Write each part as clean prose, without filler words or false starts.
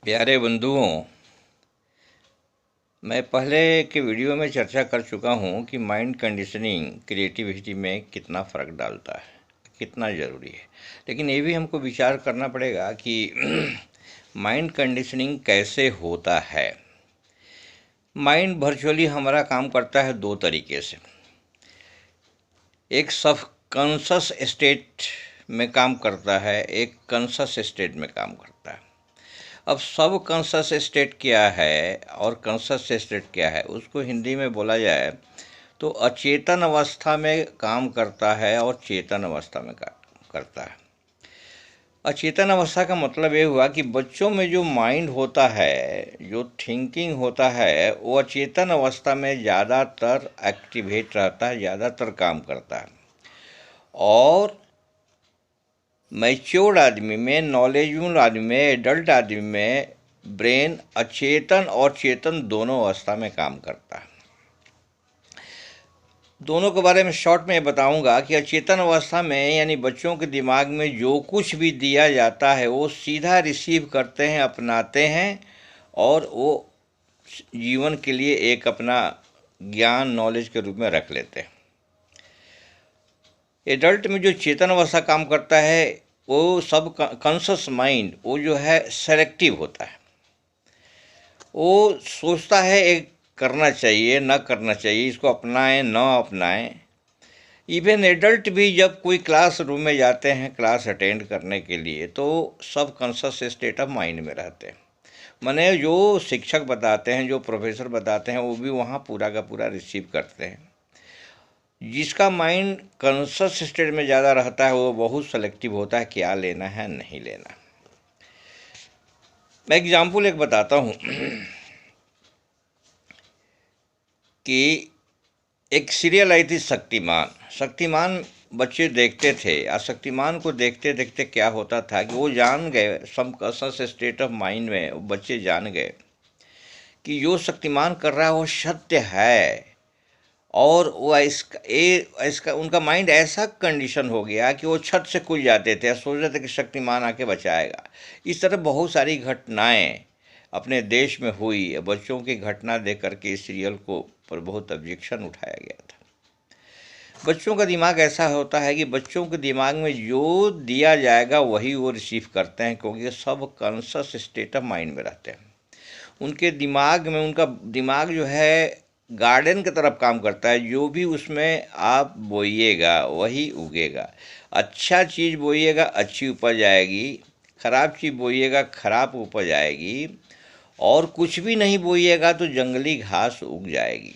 प्यारे बंधुओं, मैं पहले के वीडियो में चर्चा कर चुका हूँ कि माइंड कंडीशनिंग क्रिएटिविटी में कितना फ़र्क डालता है, कितना ज़रूरी है। लेकिन ये भी हमको विचार करना पड़ेगा कि माइंड कंडीशनिंग कैसे होता है। माइंड वर्चुअली हमारा काम करता है दो तरीके से। एक सब कॉन्शस स्टेट में काम करता है, एक कॉन्शस स्टेट में काम करता है। अब सब कॉन्शस स्टेट क्या है और कॉन्शस स्टेट क्या है, उसको हिंदी में बोला जाए तो अचेतन अवस्था में काम करता है और चेतन अवस्था में काम करता है। अचेतन अवस्था का मतलब ये हुआ कि बच्चों में जो माइंड होता है, जो थिंकिंग होता है, वो अचेतन अवस्था में ज़्यादातर एक्टिवेट रहता है, ज़्यादातर काम करता है। और मैच्योर्ड आदमी में, नॉलेजफुल आदमी में, एडल्ट आदमी में ब्रेन अचेतन और चेतन दोनों अवस्था में काम करता है। दोनों के बारे में शॉर्ट में बताऊंगा कि अचेतन अवस्था में यानी बच्चों के दिमाग में जो कुछ भी दिया जाता है वो सीधा रिसीव करते हैं, अपनाते हैं और वो जीवन के लिए एक अपना ज्ञान, नॉलेज के रूप में रख लेते हैं। एडल्ट में जो चेतन अवस्था काम करता है वो सब कॉन्शस माइंड, वो जो है सेलेक्टिव होता है। वो सोचता है एक करना चाहिए, न करना चाहिए, इसको अपनाएं न अपनाएं। इवन एडल्ट भी जब कोई क्लास रूम में जाते हैं क्लास अटेंड करने के लिए, तो सब कॉन्शस स्टेट ऑफ माइंड में रहते हैं। माने जो शिक्षक बताते हैं, जो प्रोफेसर बताते हैं, वो भी वहाँ पूरा का पूरा रिसीव करते हैं। जिसका माइंड कॉन्शस स्टेट में ज़्यादा रहता है वो बहुत सेलेक्टिव होता है, क्या लेना है नहीं लेना। मैं एग्जाम्पल एक बताता हूँ कि एक सीरियल आई थी शक्तिमान। शक्तिमान बच्चे देखते थे और शक्तिमान को देखते देखते क्या होता था कि वो जान गए, सबकॉन्शस स्टेट ऑफ माइंड में वो बच्चे जान गए कि जो शक्तिमान कर रहा है वो सत्य है। और वो इसका उनका माइंड ऐसा कंडीशन हो गया कि वो छत से कूद जाते थे, सोच रहे थे कि शक्तिमान आके बचाएगा। इस तरह बहुत सारी घटनाएं अपने देश में हुई। बच्चों की घटना देख करके इस सीरियल को पर बहुत ऑब्जेक्शन उठाया गया था। बच्चों का दिमाग ऐसा होता है कि बच्चों के दिमाग में जो दिया जाएगा वही वो रिसीव करते हैं, क्योंकि सब कॉन्शस स्टेट ऑफ माइंड में रहते हैं। उनके दिमाग में, उनका दिमाग जो है गार्डन की तरफ काम करता है। जो भी उसमें आप बोइएगा वही उगेगा। अच्छा चीज़ बोइएगा अच्छी उपज आएगी, खराब चीज़ बोइएगा खराब उपज आएगी, और कुछ भी नहीं बोइएगा तो जंगली घास उग जाएगी।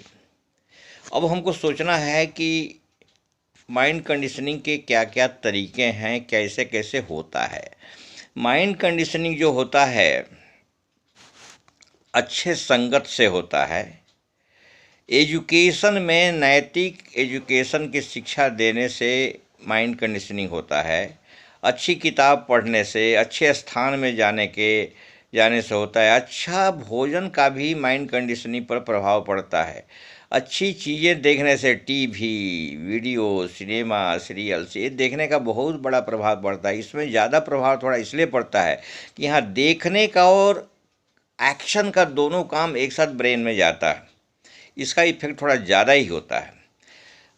अब हमको सोचना है कि माइंड कंडीशनिंग के क्या क्या तरीके हैं, कैसे कैसे होता है। माइंड कंडीशनिंग जो होता है अच्छे संगत से होता है। एजुकेशन में नैतिक एजुकेशन की शिक्षा देने से माइंड कंडीशनिंग होता है। अच्छी किताब पढ़ने से, अच्छे स्थान में जाने से होता है। अच्छा भोजन का भी माइंड कंडीशनिंग पर प्रभाव पड़ता है। अच्छी चीज़ें देखने से, टीवी, वीडियो, सिनेमा, सीरियल्स, ये देखने का बहुत बड़ा प्रभाव पड़ता है। इसमें ज़्यादा प्रभाव थोड़ा इसलिए पड़ता है कि यहाँ देखने का और एक्शन का दोनों काम एक साथ ब्रेन में जाता है, इसका इफेक्ट थोड़ा ज़्यादा ही होता है।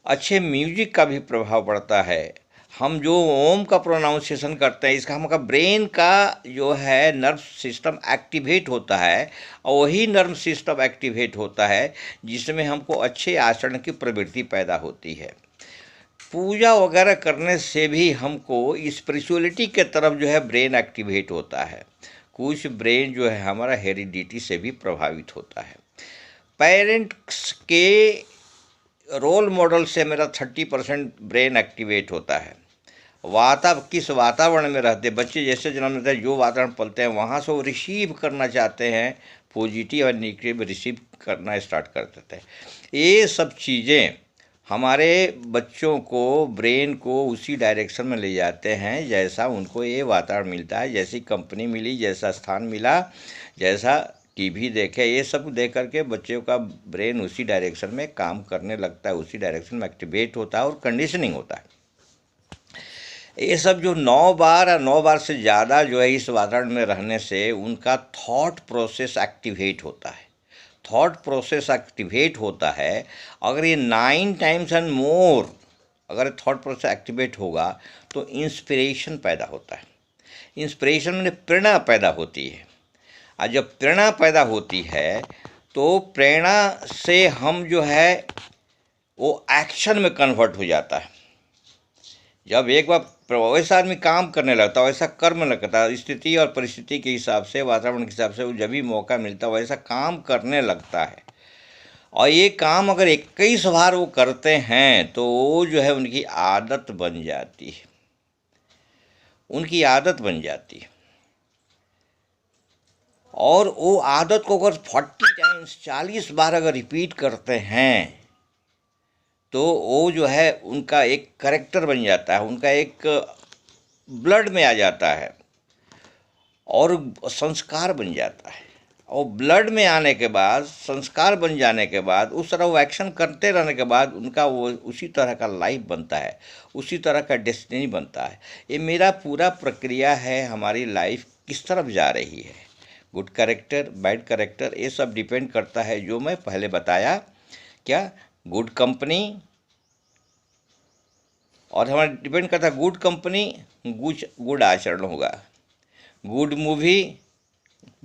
अच्छे म्यूजिक का भी प्रभाव पड़ता है। हम जो ओम का प्रोनाउंसिएशन करते हैं, इसका हमका ब्रेन का जो है नर्व सिस्टम एक्टिवेट होता है, और वही नर्व सिस्टम एक्टिवेट होता है जिसमें हमको अच्छे आचरण की प्रवृत्ति पैदा होती है। पूजा वगैरह करने से भी हमको स्पिरिचुअलिटी के तरफ जो है ब्रेन एक्टिवेट होता है। कुछ ब्रेन जो है हमारा हेरिडिटी से भी प्रभावित होता है। पेरेंट्स के रोल मॉडल से मेरा 30% ब्रेन एक्टिवेट होता है। किस वातावरण में रहते बच्चे, जैसे जन्म लेते हैं, जो वातावरण पलते हैं वहाँ से वो रिसीव करना चाहते हैं, पॉजिटिव और निगेटिव रिसीव करना स्टार्ट कर देते हैं। ये सब चीज़ें हमारे बच्चों को, ब्रेन को उसी डायरेक्शन में ले जाते हैं जैसा उनको ये वातावरण मिलता है, जैसी कंपनी मिली, जैसा स्थान मिला, जैसा टीवी देखे, ये सब देख करके बच्चों का ब्रेन उसी डायरेक्शन में काम करने लगता है, उसी डायरेक्शन में एक्टिवेट होता है और कंडीशनिंग होता है। ये सब जो 9 बार या 9 बार से ज़्यादा जो है इस वातावरण में रहने से उनका थॉट प्रोसेस एक्टिवेट होता है। थॉट प्रोसेस एक्टिवेट होता है। अगर ये 9 टाइम्स एंड मोर अगर थॉट प्रोसेस एक्टिवेट होगा तो इंस्पिरेशन पैदा होता है। इंस्पिरेशन में प्रेरणा पैदा होती है, और जब प्रेरणा पैदा होती है तो प्रेरणा से हम जो है वो एक्शन में कन्वर्ट हो जाता है। जब एक बार वैसा आदमी काम करने लगता है, वैसा कर्म लगता है, स्थिति और परिस्थिति के हिसाब से, वातावरण के हिसाब से वो जब भी मौका मिलता है वैसा काम करने लगता है। और ये काम अगर 21 बार वो करते हैं तो वो जो है उनकी आदत बन जाती है, उनकी आदत बन जाती है। और वो आदत को अगर 40 टाइम्स 40 बार अगर रिपीट करते हैं तो वो जो है उनका एक कैरेक्टर बन जाता है, उनका एक ब्लड में आ जाता है और संस्कार बन जाता है। और ब्लड में आने के बाद, संस्कार बन जाने के बाद, उस तरह वो एक्शन करते रहने के बाद उनका वो उसी तरह का लाइफ बनता है, उसी तरह का डेस्टिनी बनता है। ये मेरा पूरा प्रक्रिया है, हमारी लाइफ किस तरफ जा रही है, गुड कैरेक्टर, बैड कैरेक्टर, ये सब डिपेंड करता है जो मैं पहले बताया। क्या गुड कंपनी, और हमारा डिपेंड करता है गुड कंपनी, गुड आचरण होगा, good movie,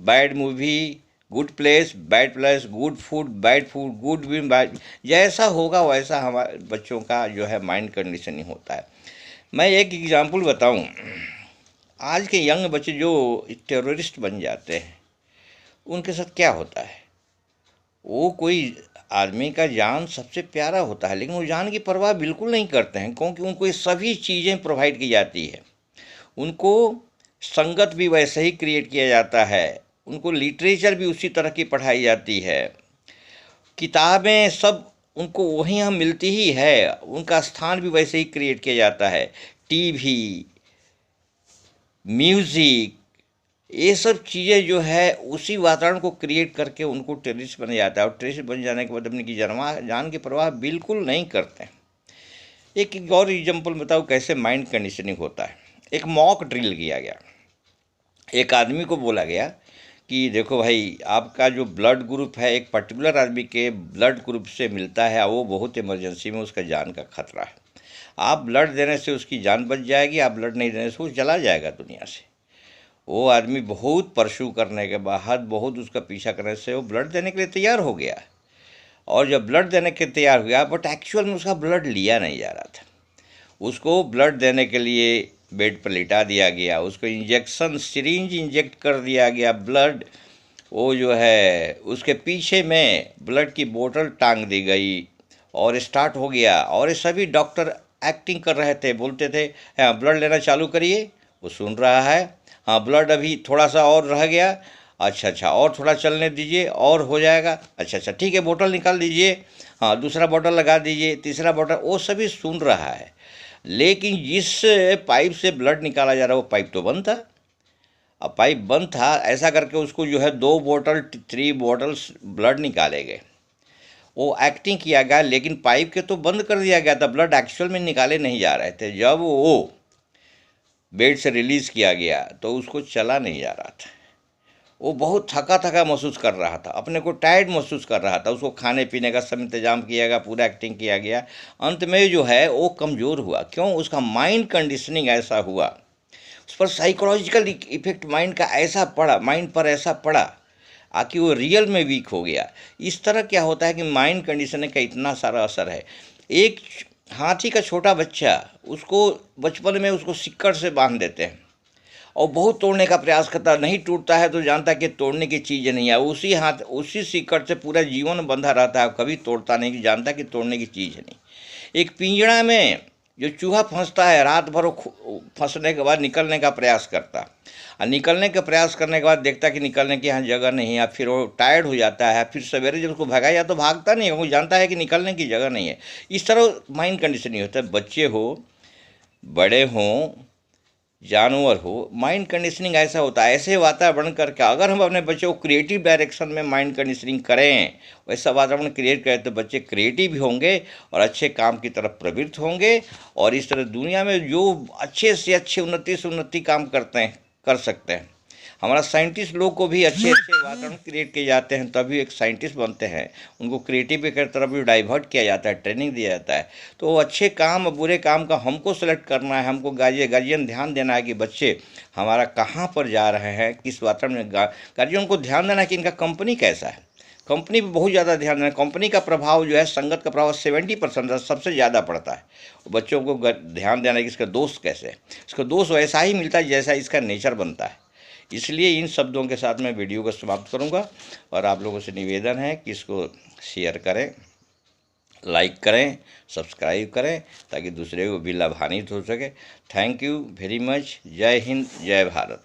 bad movie, good place, bad place, good food, bad food, good win, bad, जैसा होगा वैसा हमारे बच्चों का जो है माइंड कंडीशनिंग होता है। मैं एक एग्जांपल बताऊं, आज के यंग बच्चे जो टेररिस्ट बन जाते हैं उनके साथ क्या होता है, वो कोई आदमी का जान सबसे प्यारा होता है लेकिन वो जान की परवाह बिल्कुल नहीं करते हैं, क्योंकि उनको ये सभी चीज़ें प्रोवाइड की जाती है। उनको संगत भी वैसे ही क्रिएट किया जाता है, उनको लिटरेचर भी उसी तरह की पढ़ाई जाती है, किताबें सब उनको वहीं हम मिलती ही है, उनका स्थान भी वैसे ही क्रिएट किया जाता है। टीवी, म्यूज़िक, ये सब चीज़ें जो है उसी वातावरण को क्रिएट करके उनको टेररिस्ट बन जाता है, और टेररिस्ट बन जाने के बाद अपनी की जान की परवाह बिल्कुल नहीं करते हैं। एक और एग्जाम्पल बताओ कैसे माइंड कंडीशनिंग होता है। एक मॉक ड्रिल किया गया, एक आदमी को बोला गया कि देखो भाई, आपका जो ब्लड ग्रुप है एक पर्टिकुलर आदमी के ब्लड ग्रुप से मिलता है, वो बहुत इमरजेंसी में उसका जान का खतरा है। आप ब्लड देने से उसकी जान बच जाएगी, आप ब्लड नहीं देने से वो चला जाएगा दुनिया से। वो आदमी बहुत परसू करने के बाद, बहुत उसका पीछा करने से वो ब्लड देने के लिए तैयार हो गया, और जब ब्लड देने के तैयार हो गया, बट एक्चुअल में उसका ब्लड लिया नहीं जा रहा था। उसको ब्लड देने के लिए बेड पर लिटा दिया गया, उसको इंजेक्शन, सिरिंज इंजेक्ट कर दिया गया ब्लड, वो जो है उसके पीछे में ब्लड की बोतल टांग दी गई और स्टार्ट हो गया। और ये सभी डॉक्टर एक्टिंग कर रहे थे, बोलते थे हाँ ब्लड लेना चालू करिए, वो सुन रहा है, हाँ ब्लड अभी थोड़ा सा और रह गया, अच्छा अच्छा और थोड़ा चलने दीजिए और हो जाएगा, अच्छा अच्छा ठीक है बोतल निकाल दीजिए, हाँ दूसरा बोतल लगा दीजिए, तीसरा बोतल, वो सभी सुन रहा है। लेकिन जिस पाइप से ब्लड निकाला जा रहा है वो पाइप तो बंद था। अब पाइप बंद था, ऐसा करके उसको जो है 2 बोतल 3 बोतल्स ब्लड निकाले गए, वो एक्टिंग किया गया, लेकिन पाइप के तो बंद कर दिया गया था, ब्लड एक्चुअल में निकाले नहीं जा रहे थे। जब वो बेड से रिलीज़ किया गया तो उसको चला नहीं जा रहा था, वो बहुत थका थका महसूस कर रहा था, अपने को टायर्ड महसूस कर रहा था। उसको खाने पीने का सब इंतजाम किया गया, पूरा एक्टिंग किया गया, अंत में जो है वो कमज़ोर हुआ। क्यों? उसका माइंड कंडीशनिंग ऐसा हुआ, उस पर साइकोलॉजिकल इफेक्ट माइंड का ऐसा पड़ा, माइंड पर ऐसा पड़ा आकि वो रियल में वीक हो गया। इस तरह क्या होता है कि माइंड कंडीशनिंग का इतना सारा असर है। एक हाथी का छोटा बच्चा, उसको बचपन में उसको सिक्कड़ से बांध देते हैं और बहुत तोड़ने का प्रयास करता, नहीं टूटता है तो जानता है कि तोड़ने की चीज़ नहीं है, उसी हाथ उसी सिक्कड़ से पूरा जीवन बंधा रहता है, कभी तोड़ता नहीं, जानता कि तोड़ने की चीज़ नहीं। एक पिंजड़ा में जो चूहा फंसता है, रात भर फंसने के बाद निकलने का प्रयास करता, और निकलने का प्रयास करने के बाद देखता कि निकलने की यहाँ जगह नहीं है, फिर वो टायर्ड हो जाता है, फिर सवेरे जब उसको भगाया तो भागता नहीं, वो जानता है कि निकलने की जगह नहीं है। इस तरह माइंड कंडीशनिंग होता है। बच्चे हो, बड़े हों, जानवर हो, माइंड कंडीशनिंग ऐसा होता है, ऐसे वातावरण करके अगर हम अपने बच्चों को क्रिएटिव डायरेक्शन में माइंड कंडीशनिंग करें, वैसा वातावरण क्रिएट करें, तो बच्चे क्रिएटिव भी होंगे और अच्छे काम की तरफ प्रवृत्त होंगे। और इस तरह दुनिया में जो अच्छे से अच्छे उन्नति से उन्नति काम करते हैं, कर सकते हैं। हमारा साइंटिस्ट लोग को भी अच्छे अच्छे वातावरण क्रिएट किए जाते हैं, तभी एक साइंटिस्ट बनते हैं। उनको क्रिएटिव की तरफ भी डाइवर्ट किया जाता है, ट्रेनिंग दिया जाता है। तो अच्छे काम और बुरे काम का हमको सेलेक्ट करना है, हमको गार्जियन ध्यान देना है कि बच्चे हमारा कहाँ पर जा रहे हैं, किस वातावरण में। गार्जियन को ध्यान देना है कि इनका कंपनी कैसा है। कंपनी पे बहुत ज़्यादा ध्यान देना। कंपनी का प्रभाव जो है, संगत का प्रभाव 70% सबसे ज़्यादा पड़ता है। बच्चों को ध्यान देना है कि इसका दोस्त कैसे है। इसका दोस्त वैसा ही मिलता है जैसा इसका नेचर बनता है। इसलिए इन शब्दों के साथ मैं वीडियो को समाप्त करूंगा और आप लोगों से निवेदन है कि इसको शेयर करें, लाइक करें, सब्सक्राइब करें, ताकि दूसरे को भी लाभान्वित हो सके। Thank you very much. जय हिंद, जय भारत।